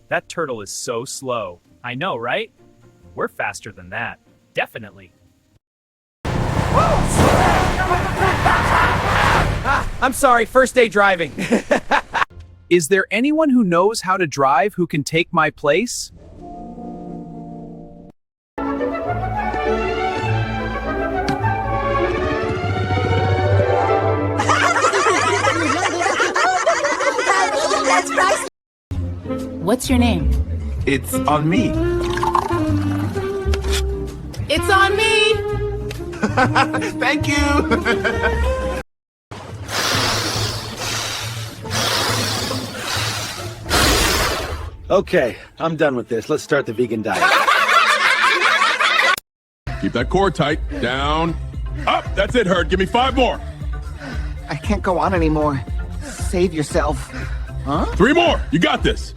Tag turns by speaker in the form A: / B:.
A: That turtle is so slow. I know, right? We're faster than that. Definitely.
B: I'm sorry, first day driving.
A: Is there anyone who knows how to drive who can take my place?
C: What's your name?
D: It's on me.
C: It's on me!
D: Thank you.
E: Okay, I'm done with this. Let's start the vegan diet.
F: Keep that core tight. Down. Up. That's it, Herd. Give me 5 more.
G: I can't go on anymore. Save yourself.
F: 3 more. You got this.